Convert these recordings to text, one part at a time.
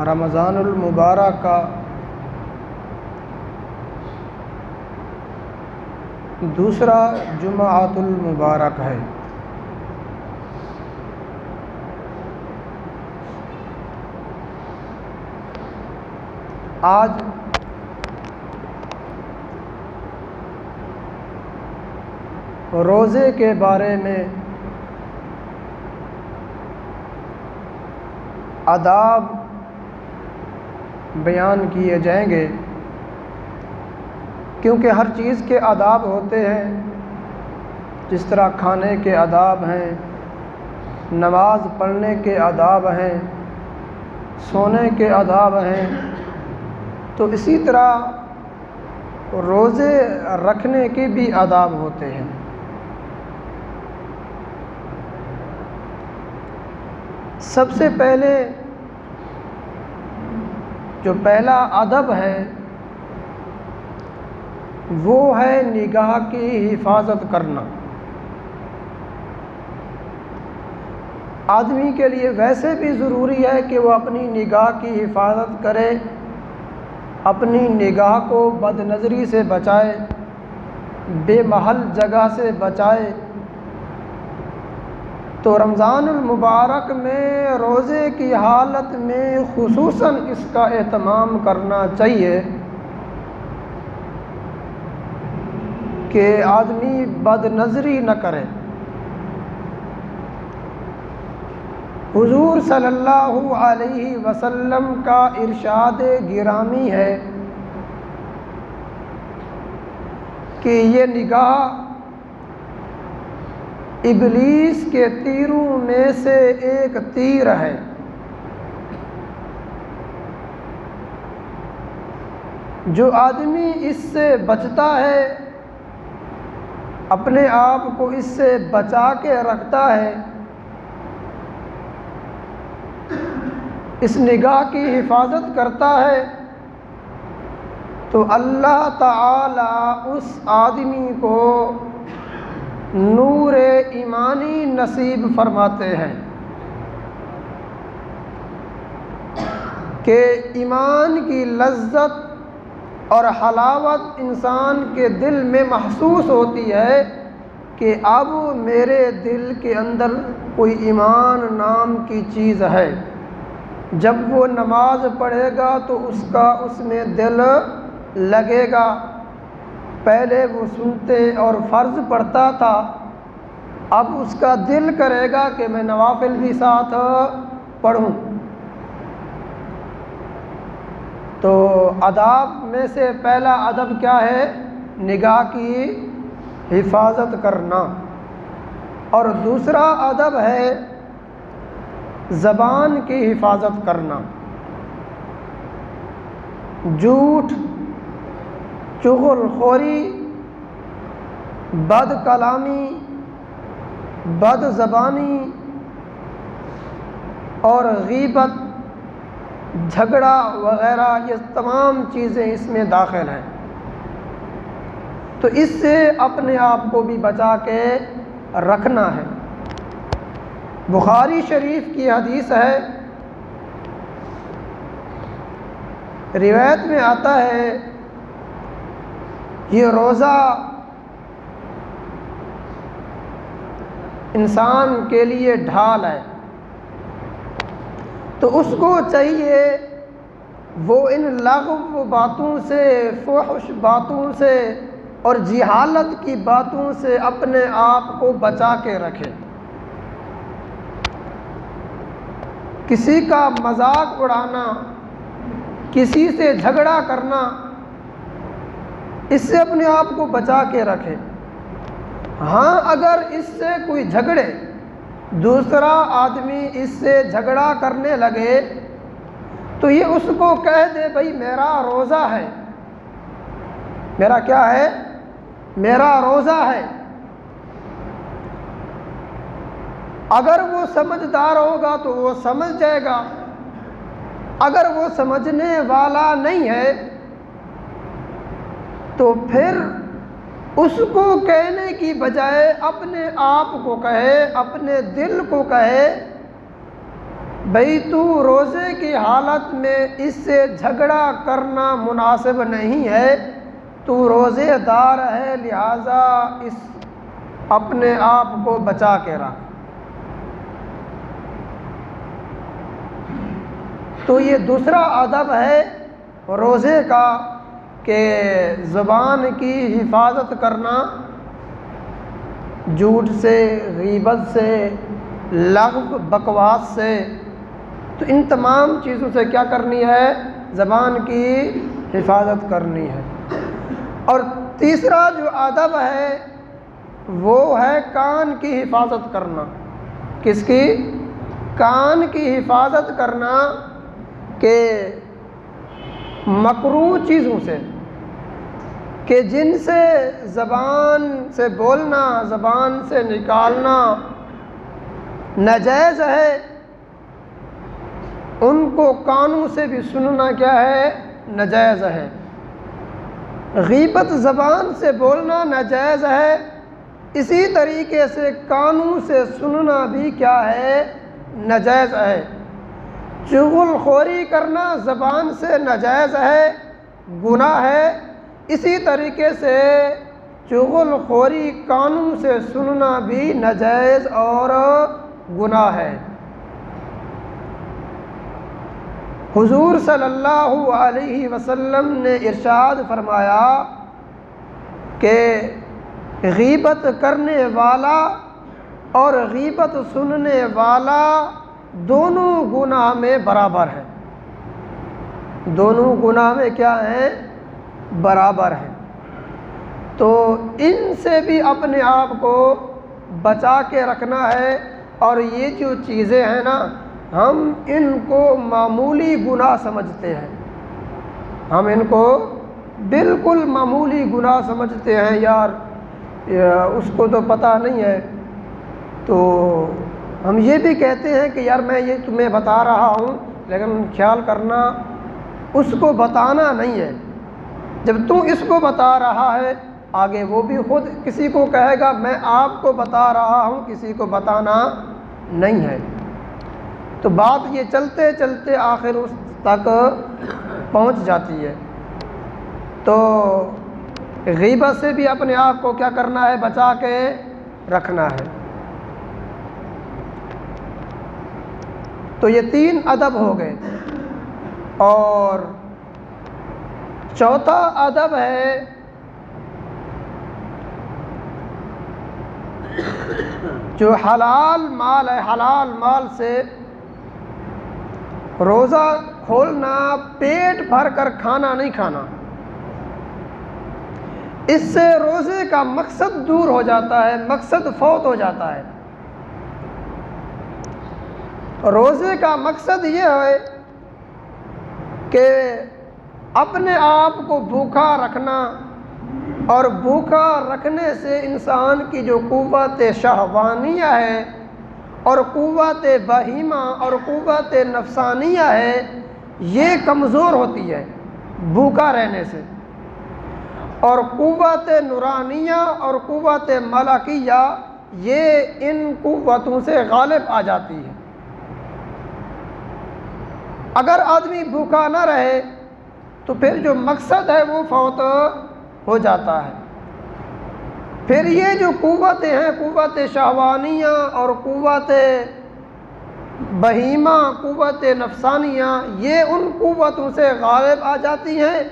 رمضان المبارک کا دوسرا جمعۃ المبارک ہے۔ آج روزے کے بارے میں آداب بیان کیے جائیں گے، کیونکہ ہر چیز کے آداب ہوتے ہیں۔ جس طرح کھانے کے آداب ہیں، نماز پڑھنے کے آداب ہیں، سونے کے آداب ہیں، تو اسی طرح روزے رکھنے کے بھی آداب ہوتے ہیں۔ سب سے پہلے جو پہلا ادب ہے وہ ہے نگاہ کی حفاظت کرنا۔ آدمی کے لیے ویسے بھی ضروری ہے کہ وہ اپنی نگاہ کی حفاظت کرے، اپنی نگاہ کو بد نظری سے بچائے، بے محل جگہ سے بچائے۔ تو رمضان المبارک میں روزے کی حالت میں خصوصاً اس کا اہتمام کرنا چاہیے کہ آدمی بد نظری نہ کرے۔ حضور صلی اللہ علیہ وسلم کا ارشاد گرامی ہے کہ یہ نگاہ ابلیس کے تیروں میں سے ایک تیر ہے۔ جو آدمی اس سے بچتا ہے، اپنے آپ کو اس سے بچا کے رکھتا ہے، اس نگاہ کی حفاظت کرتا ہے، تو اللہ تعالی اس آدمی کو نور ایمانی نصیب فرماتے ہیں کہ ایمان کی لذت اور حلاوت انسان کے دل میں محسوس ہوتی ہے کہ اب میرے دل کے اندر کوئی ایمان نام کی چیز ہے۔ جب وہ نماز پڑھے گا تو اس میں دل لگے گا۔ پہلے وہ سنتے اور فرض پڑھتا تھا، اب اس کا دل کرے گا کہ میں نوافل بھی ساتھ پڑھوں۔ تو آداب میں سے پہلا ادب کیا ہے؟ نگاہ کی حفاظت کرنا۔ اور دوسرا ادب ہے زبان کی حفاظت کرنا۔ جھوٹ، چغل خوری، بد کلامی، بد زبانی اور غیبت، جھگڑا وغیرہ، یہ تمام چیزیں اس میں داخل ہیں۔ تو اس سے اپنے آپ کو بھی بچا کے رکھنا ہے۔ بخاری شریف کی حدیث ہے، روایت میں آتا ہے یہ روزہ انسان کے لیے ڈھال ہے، تو اس کو چاہیے وہ ان لغو باتوں سے، فحش باتوں سے اور جہالت کی باتوں سے اپنے آپ کو بچا کے رکھے۔ کسی کا مذاق اڑانا، کسی سے جھگڑا کرنا، اس سے اپنے آپ کو بچا کے رکھے۔ ہاں اگر اس سے کوئی جھگڑے، دوسرا آدمی اس سے جھگڑا کرنے لگے تو یہ اس کو کہہ دے بھائی میرا روزہ ہے، میرا کیا ہے؟ میرا روزہ ہے۔ اگر وہ سمجھدار ہوگا تو وہ سمجھ جائے گا، اگر وہ سمجھنے والا نہیں ہے تو پھر اس کو کہنے کی بجائے اپنے آپ کو کہے، اپنے دل کو کہے بھئی تو روزے کی حالت میں اس سے جھگڑا کرنا مناسب نہیں ہے، تو روزے دار ہے، لہٰذا اس اپنے آپ کو بچا کے رکھ۔ تو یہ دوسرا ادب ہے روزے کا کہ زبان کی حفاظت کرنا، جھوٹ سے، غیبت سے، لغو بکواس سے، تو ان تمام چیزوں سے کیا کرنی ہے؟ زبان کی حفاظت کرنی ہے۔ اور تیسرا جو ادب ہے وہ ہے کان کی حفاظت کرنا۔ کس کی؟ کان کی حفاظت کرنا کہ مکروہ چیزوں سے، کہ جن سے زبان سے بولنا، زبان سے نکالنا ناجائز ہے، ان کو کانوں سے بھی سننا کیا ہے؟ ناجائز ہے۔ غیبت زبان سے بولنا ناجائز ہے، اسی طریقے سے کانوں سے سننا بھی کیا ہے؟ ناجائز ہے۔ چغل خوری کرنا زبان سے ناجائز ہے، گناہ ہے، اسی طریقے سے چغل خوری کانوں سے سننا بھی ناجائز اور گناہ ہے۔ حضور صلی اللہ علیہ وسلم نے ارشاد فرمایا کہ غیبت کرنے والا اور غیبت سننے والا دونوں گناہ میں برابر ہے۔ دونوں گناہ میں کیا ہیں؟ برابر ہیں۔ تو ان سے بھی اپنے آپ کو بچا کے رکھنا ہے۔ اور یہ جو چیزیں ہیں نا، ہم ان کو معمولی گناہ سمجھتے ہیں، ہم ان کو بالکل معمولی گناہ سمجھتے ہیں، یار اس کو تو پتہ نہیں ہے۔ تو ہم یہ بھی کہتے ہیں کہ یار میں یہ تمہیں بتا رہا ہوں، لیکن خیال کرنا اس کو بتانا نہیں ہے۔ جب تم اس کو بتا رہا ہے، آگے وہ بھی خود کسی کو کہے گا میں آپ کو بتا رہا ہوں، کسی کو بتانا نہیں ہے۔ تو بات یہ چلتے چلتے آخر اس تک پہنچ جاتی ہے۔ تو غیبت سے بھی اپنے آپ کو کیا کرنا ہے؟ بچا کے رکھنا ہے۔ تو یہ 3 ادب ہو گئے۔ اور چوتھا ادب ہے جو حلال مال ہے، حلال مال سے روزہ کھولنا، پیٹ بھر کر کھانا نہیں کھانا۔ اس سے روزے کا مقصد دور ہو جاتا ہے، مقصد فوت ہو جاتا ہے۔ روزے کا مقصد یہ ہے کہ اپنے آپ کو بھوکا رکھنا، اور بھوکا رکھنے سے انسان کی جو قوت شہوانیہ ہے اور قوت بہیمہ اور قوت نفسانیہ ہے، یہ کمزور ہوتی ہے بھوکا رہنے سے، اور قوت نورانیہ اور قوت ملکیہ یہ ان قوتوں سے غالب آ جاتی ہے۔ اگر آدمی بھوکا نہ رہے تو پھر جو مقصد ہے وہ فوت ہو جاتا ہے۔ پھر یہ جو قوتیں ہیں، قوت شہوانیہ اور قوت بہیمہ، قوت نفسانیہ، یہ ان قوتوں سے غالب آ جاتی ہیں۔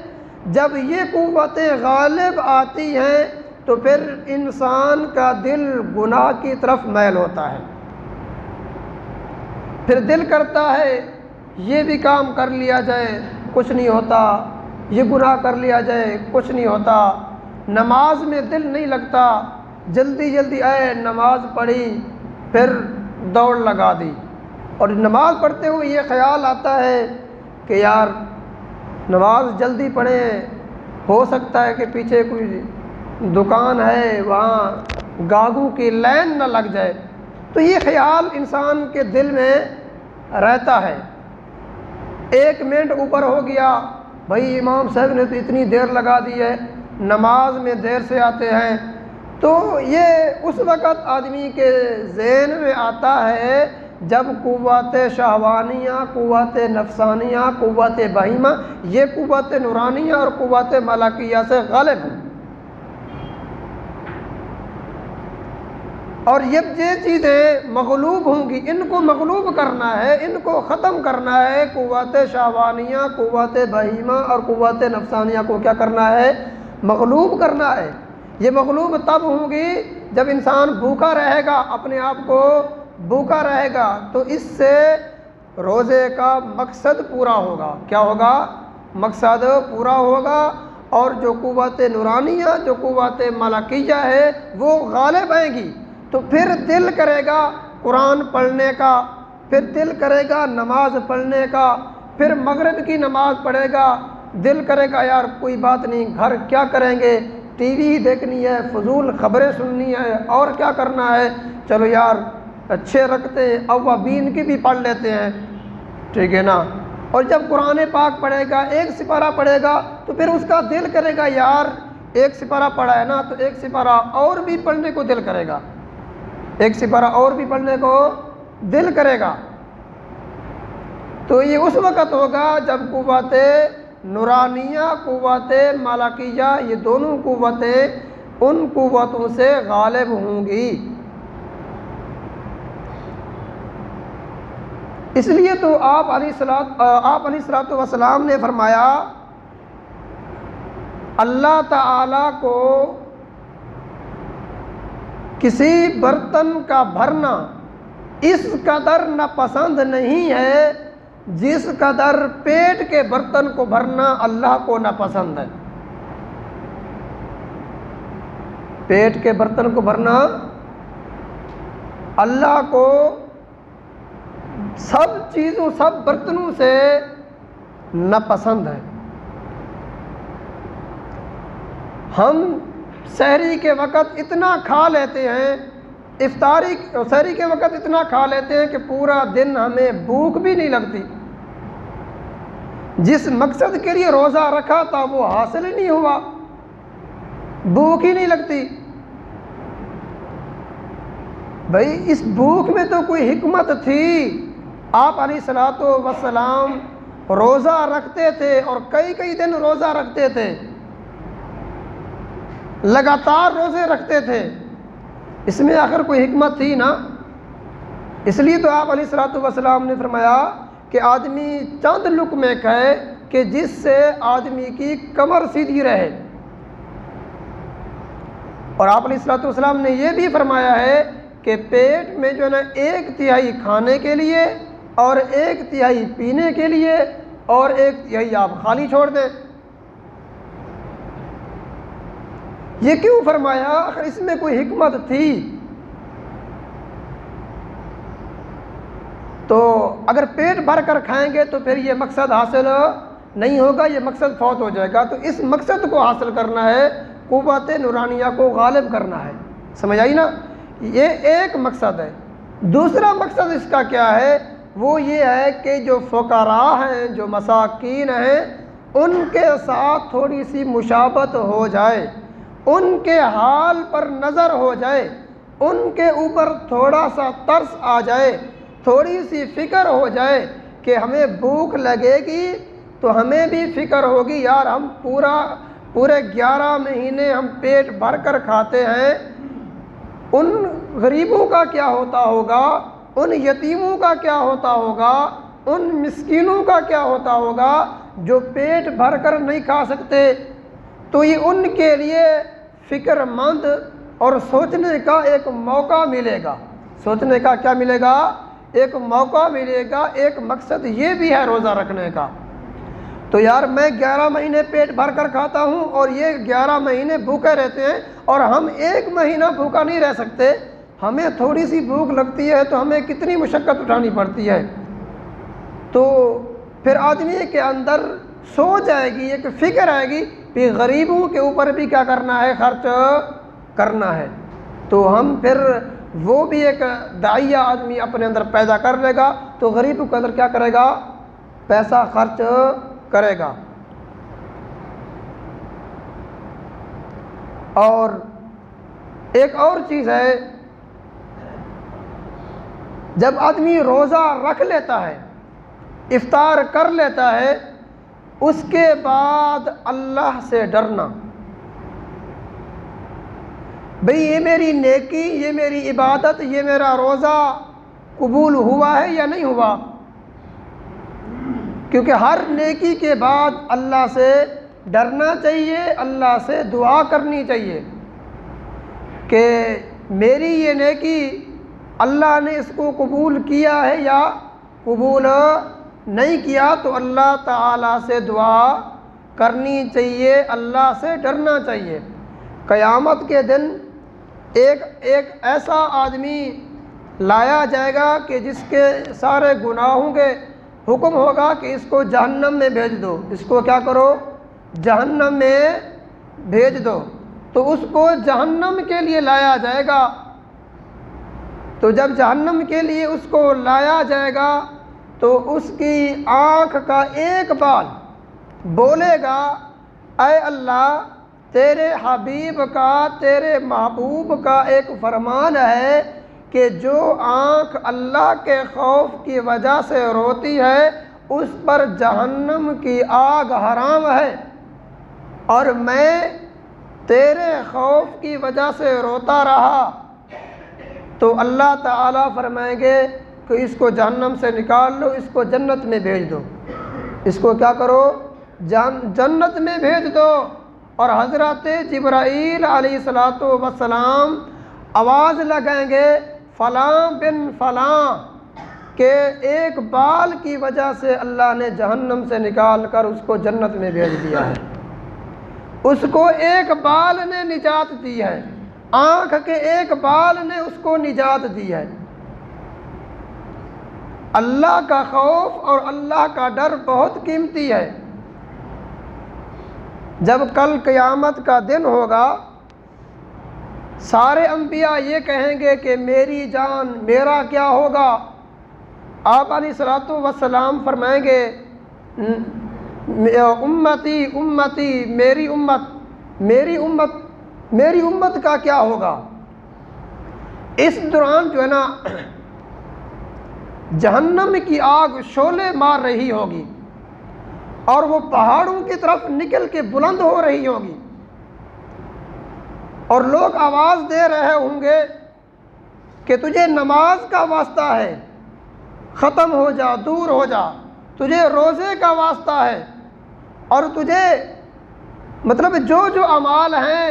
جب یہ قوتیں غالب آتی ہیں تو پھر انسان کا دل گناہ کی طرف میل ہوتا ہے۔ پھر دل کرتا ہے یہ بھی کام کر لیا جائے، کچھ نہیں ہوتا، یہ گناہ کر لیا جائے، کچھ نہیں ہوتا۔ نماز میں دل نہیں لگتا، جلدی جلدی آئے نماز پڑھی، پھر دوڑ لگا دی، اور نماز پڑھتے ہوئے یہ خیال آتا ہے کہ یار نماز جلدی پڑھیں، ہو سکتا ہے کہ پیچھے کوئی دکان ہے، وہاں گاہکوں کی لائن نہ لگ جائے۔ تو یہ خیال انسان کے دل میں رہتا ہے۔ 1 منٹ اوپر ہو گیا، بھائی امام صاحب نے تو اتنی دیر لگا دی ہے، نماز میں دیر سے آتے ہیں، تو یہ اس وقت آدمی کے ذہن میں آتا ہے جب قوت شہوانیہ، قوت نفسانیہ، قوت بہیمہ، یہ قوت نورانیہ اور قوت ملکیہ سے غالب ہوں۔ اور یہ چیزیں مغلوب ہوں گی، ان کو مغلوب کرنا ہے، ان کو ختم کرنا ہے۔ قوت شہوانیہ، قوت بہیمہ اور قوت نفسانیہ کو کیا کرنا ہے؟ مغلوب کرنا ہے۔ یہ مغلوب تب ہوں گی جب انسان بھوکا رہے گا، اپنے آپ کو بھوکا رہے گا، تو اس سے روزے کا مقصد پورا ہوگا۔ کیا ہوگا؟ مقصد پورا ہوگا، اور جو قوت نورانیہ، جو قوت ملکیہ ہے وہ غالب آئیں گی۔ تو پھر دل کرے گا قرآن پڑھنے کا، پھر دل کرے گا نماز پڑھنے کا، پھر مغرب کی نماز پڑھے گا، دل کرے گا یار کوئی بات نہیں، گھر کیا کریں گے، ٹی وی دیکھنی ہے، فضول خبریں سننی ہے، اور کیا کرنا ہے، چلو یار اچھے رکھتے ہیں، اوابین کی بھی پڑھ لیتے ہیں، ٹھیک ہے نا۔ اور جب قرآن پاک پڑھے گا، ایک سپارہ پڑھے گا، تو پھر اس کا دل کرے گا یار ایک سپارہ پڑھا ہے نا، تو ایک سپارہ اور بھی پڑھنے کو دل کرے گا، ایک سپارہ اور بھی پڑھنے کو دل کرے گا۔ تو یہ اس وقت ہوگا جب قوت نورانیہ، قوت ملکیہ، یہ دونوں قوتیں ان قوتوں سے غالب ہوں گی۔ اس لیے تو آپ علیہ الصلوۃ والسلام نے فرمایا اللہ تعالیٰ کو کسی برتن کا بھرنا اس قدر ناپسند نہیں ہے جس قدر پیٹ کے برتن کو بھرنا اللہ کو ناپسند ہے۔ پیٹ کے برتن کو بھرنا اللہ کو سب چیزوں، سب برتنوں سے ناپسند ہے۔ ہم سحری کے وقت اتنا کھا لیتے ہیں، سحری کے وقت اتنا کھا لیتے ہیں کہ پورا دن ہمیں بھوک بھی نہیں لگتی۔ جس مقصد کے لیے روزہ رکھا تھا وہ حاصل ہی نہیں ہوا، بھوک ہی نہیں لگتی۔ بھائی اس بھوک میں تو کوئی حکمت تھی۔ آپ علیہ الصلوۃ والسلام روزہ رکھتے تھے، اور کئی دن روزہ رکھتے تھے، لگاتار روزے رکھتے تھے، اس میں آخر کوئی حکمت تھی نا۔ اس لیے تو آپ علیہ الصلوۃ والسلام نے فرمایا کہ آدمی چند لقمے کھائے کہ جس سے آدمی کی کمر سیدھی رہے۔ اور آپ علیہ الصلوۃ والسلام نے یہ بھی فرمایا ہے کہ پیٹ میں جو ہے نا 1/3 کھانے کے لیے اور 1/3 پینے کے لیے اور 1/3 آپ خالی چھوڑ دیں۔ یہ کیوں فرمایا؟ آخر اس میں کوئی حکمت تھی۔ تو اگر پیٹ بھر کر کھائیں گے تو پھر یہ مقصد حاصل نہیں ہوگا، یہ مقصد فوت ہو جائے گا۔ تو اس مقصد کو حاصل کرنا ہے، قوت نورانیہ کو غالب کرنا ہے۔ سمجھ آئی نا؟ یہ ایک مقصد ہے۔ دوسرا مقصد اس کا کیا ہے؟ وہ یہ ہے کہ جو فقراء ہیں، جو مساکین ہیں، ان کے ساتھ تھوڑی سی مشابہت ہو جائے، ان کے حال پر نظر ہو جائے، ان کے اوپر تھوڑا سا ترس آ جائے، تھوڑی سی فکر ہو جائے کہ ہمیں بھوک لگے گی تو ہمیں بھی فکر ہوگی یار ہم پورے 11 مہینے ہم پیٹ بھر کر کھاتے ہیں، ان غریبوں کا کیا ہوتا ہوگا، ان یتیموں کا کیا ہوتا ہوگا، ان مسکینوں کا کیا ہوتا ہوگا جو پیٹ بھر کر نہیں کھا سکتے۔ تو یہ ان کے لیے فکر مند اور سوچنے کا ایک موقع ملے گا۔ سوچنے کا کیا ملے گا؟ ایک موقع ملے گا۔ ایک مقصد یہ بھی ہے روزہ رکھنے کا۔ تو یار میں 11 مہینے پیٹ بھر کر کھاتا ہوں اور یہ 11 مہینے بھوکے رہتے ہیں، اور ہم 1 مہینہ بھوکا نہیں رہ سکتے، ہمیں تھوڑی سی بھوک لگتی ہے تو ہمیں کتنی مشقت اٹھانی پڑتی ہے۔ تو پھر آدمی کے اندر سوچ آئے گی، ایک فکر آئے گی کہ غریبوں کے اوپر بھی کیا کرنا ہے، خرچ کرنا ہے۔ تو ہم پھر وہ بھی ایک داعیہ آدمی اپنے اندر پیدا کر لے گا، تو غریبوں کے اندر کیا کرے گا، پیسہ خرچ کرے گا۔ اور ایک اور چیز ہے جب آدمی روزہ رکھ لیتا ہے، افطار کر لیتا ہے، اس کے بعد اللہ سے ڈرنا، بھئی یہ میری نیکی، یہ میری عبادت، یہ میرا روزہ قبول ہوا ہے یا نہیں ہوا؟ کیونکہ ہر نیکی کے بعد اللہ سے ڈرنا چاہیے، اللہ سے دعا کرنی چاہیے کہ میری یہ نیکی اللہ نے اس کو قبول کیا ہے یا قبول نہیں کیا، تو اللہ تعالیٰ سے دعا کرنی چاہیے، اللہ سے ڈرنا چاہیے۔ قیامت کے دن ایک ایسا آدمی لایا جائے گا کہ جس کے سارے گناہوں کے حکم ہوگا کہ اس کو جہنم میں بھیج دو، اس کو کیا کرو؟ جہنم میں بھیج دو۔ تو اس کو جہنم کے لیے لایا جائے گا۔ تو جب جہنم کے لیے اس کو لایا جائے گا تو اس کی آنکھ کا ایک بال بولے گا، اے اللہ، تیرے حبیب کا، تیرے محبوب کا ایک فرمان ہے کہ جو آنکھ اللہ کے خوف کی وجہ سے روتی ہے اس پر جہنم کی آگ حرام ہے، اور میں تیرے خوف کی وجہ سے روتا رہا، تو اللہ تعالیٰ فرمائیں گے کہ اس کو جہنم سے نکال لو، اس کو جنت میں بھیج دو، اس کو کیا کرو؟ جنت میں بھیج دو۔ اور حضرت جبرائیل علیہ السلام آواز لگائیں گے، فلاں بن فلاں، کہ ایک بال کی وجہ سے اللہ نے جہنم سے نکال کر اس کو جنت میں بھیج دیا ہے، اس کو ایک بال نے نجات دی ہے، آنکھ کے ایک بال نے اس کو نجات دی ہے۔ اللہ کا خوف اور اللہ کا ڈر بہت قیمتی ہے۔ جب کل قیامت کا دن ہوگا، سارے انبیاء یہ کہیں گے کہ میری جان، میرا کیا ہوگا؟ آپ علیہ الصلوۃ والسلام فرمائیں گے، امتی امتی، میری امت، میری امت، میری امت کا کیا ہوگا؟ اس دوران جو ہے نا جہنم کی آگ شعلے مار رہی ہوگی اور وہ پہاڑوں کی طرف نکل کے بلند ہو رہی ہوگی، اور لوگ آواز دے رہے ہوں گے کہ تجھے نماز کا واسطہ ہے، ختم ہو جا، دور ہو جا، تجھے روزے کا واسطہ ہے، اور تجھے مطلب جو اعمال ہیں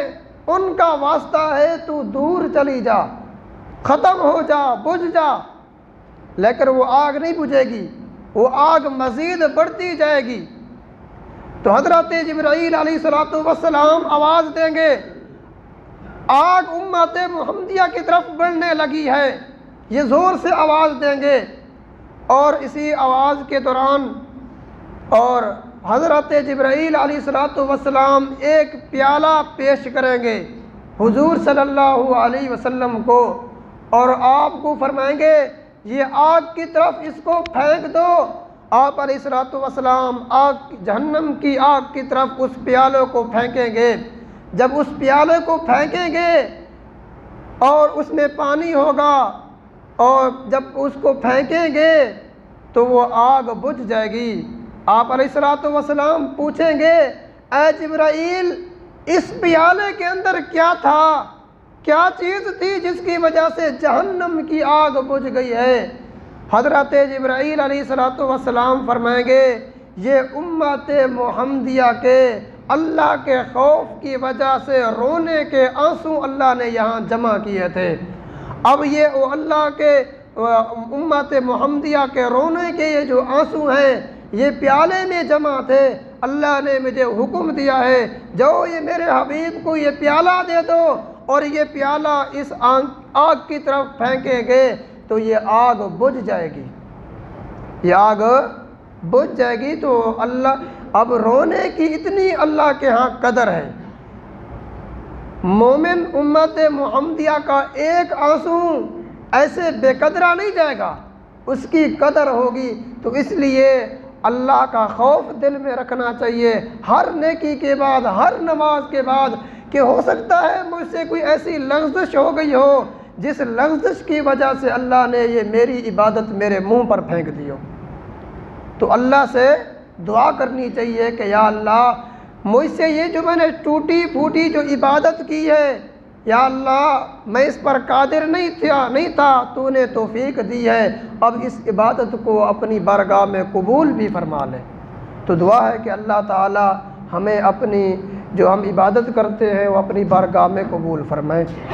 ان کا واسطہ ہے، تو دور چلی جا، ختم ہو جا، بجھ جا۔ لیکن وہ آگ نہیں بجھے گی، وہ آگ مزید بڑھتی جائے گی۔ تو حضرت جبرائیل علیہ السلام آواز دیں گے، آگ امت محمدیہ کی طرف بڑھنے لگی ہے، یہ زور سے آواز دیں گے، اور اسی آواز کے دوران اور حضرت جبرائیل علیہ السلام ایک پیالہ پیش کریں گے حضور صلی اللہ علیہ وسلم کو، اور آپ کو فرمائیں گے یہ آگ کی طرف اس کو پھینک دو۔ آپ علیہ السلام جہنم کی آگ کی طرف اس پیالے کو پھینکیں گے۔ جب اس پیالے کو پھینکیں گے اور اس میں پانی ہوگا، اور جب اس کو پھینکیں گے تو وہ آگ بجھ جائے گی۔ آپ علیہ السلام پوچھیں گے، اے جبرائیل، اس پیالے کے اندر کیا تھا، کیا چیز تھی جس کی وجہ سے جہنم کی آگ بجھ گئی ہے؟ حضرت جبرائیل علیہ السلام فرمائیں گے، یہ امت محمدیہ کے اللہ کے خوف کی وجہ سے رونے کے آنسو اللہ نے یہاں جمع کیے تھے۔ اب یہ وہ اللہ کے امت محمدیہ کے رونے کے یہ جو آنسو ہیں یہ پیالے میں جمع تھے، اللہ نے مجھے حکم دیا ہے جاؤ یہ میرے حبیب کو یہ پیالہ دے دو، اور یہ پیالہ اس آگ کی طرف پھینکیں گے تو یہ آگ بجھ جائے گی، یہ آگ بجھ جائے گی۔ تو اللہ اب رونے کی اتنی اللہ کے ہاں قدر ہے، مومن امت محمدیہ کا ایک آنسو ایسے بے قدرہ نہیں جائے گا، اس کی قدر ہوگی۔ تو اس لیے اللہ کا خوف دل میں رکھنا چاہیے ہر نیکی کے بعد، ہر نماز کے بعد، کہ ہو سکتا ہے مجھ سے کوئی ایسی لغزش ہو گئی ہو جس لغزش کی وجہ سے اللہ نے یہ میری عبادت میرے منہ پر پھینک دی ہو۔ تو اللہ سے دعا کرنی چاہیے کہ یا اللہ مجھ سے یہ جو میں نے ٹوٹی پھوٹی جو عبادت کی ہے، یا اللہ میں اس پر قادر نہیں تھا، تو نے توفیق دی ہے، اب اس عبادت کو اپنی بارگاہ میں قبول بھی فرما لے۔ تو دعا ہے کہ اللہ تعالی ہمیں اپنی جو ہم عبادت کرتے ہیں وہ اپنی بارگاہ میں قبول فرمائے۔